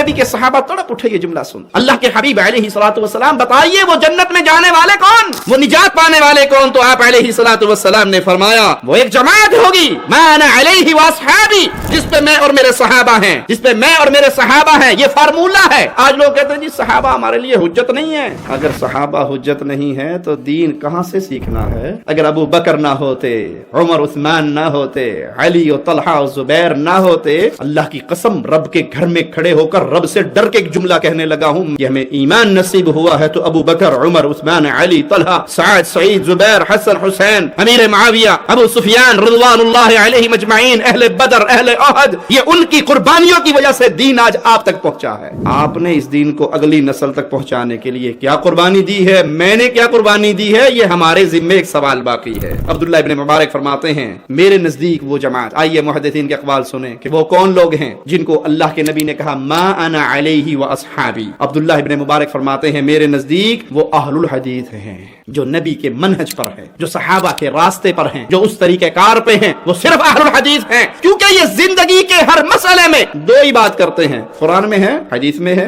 नबी के सहाबा तड़प उठे ये जुमला सुन। अल्लाह के हबीब अलैहिस्सलातु वस्सलाम, बताइए वो जन्नत में जाने वाले कौन, वो निजात पाने वाले कौन? तो आप अलैहिस्सलातु वस्सलाम ने फरमाया वो एक जमात होगी, मा अना अलैहि व अस्हाबी, जिस पे मैं और मेरे सहाबा हैं, जिस पे मैं और मेरे सहाबा हैं। ये फार्मूला है। आज लोग कहते हैं जी सहाबा हमारे लिए हुज्जत नहीं है। अगर सहाबा हुज्जत नहीं है तो दीन कहां से सीखना है? अगर अबू बकर ना होते, उमर उस्मान ना होते, अली और तलहा और जुबैर ना होते, अल्लाह की कसम रब के घर में खड़े होकर रब से डर के एक जुमला कहने लगा हूं कि हमें ईमान नसीब हुआ है तो अबू बकर, उमर, उस्मान, अली, तलहा, सअद, सईद, जुबैर, हसन, हुसैन, अमीर मुआविया, अबू सुफियान रज़ियल्लाहु अलैहिम अजमईन, अहले बदर, अहले अहद, ये उनकी कुर्बानियों की वजह से दीन आज आप तक पहुंचा है। आपने इस दीन को अगली नस्ल तक पहुंचाने के लिए क्या कुर्बानी दी है? मैंने क्या कुर्बानी दी है? ये हमारे जिम्मे एक सवाल बाकी है। अब्दुल्लाह इब्न मुबारक फरमाते हैं मेरे नजदीक वो जमात, आइए मुहद्दिसीन के अक़वाल सुने कि वो कौन लोग हैं जिनको अल्लाह के नबी ने कहा मा अना अलैहि व अस्हाबी। अब्दुल्लाह इब्न मुबारक फरमाते हैं मेरे नजदीक वो अहलुल हदीस हैं, जो नबी के मनहज पर है, जो सहाबा के रास्ते पर हैं, जो उस तरीक़ेकार पे हैं, वो सिर्फ अहलुल हदीस हैं। क्योंकि ये जिंदगी के हर मसले में दो ही बात करते हैं, कुरान में है, हदीस में है,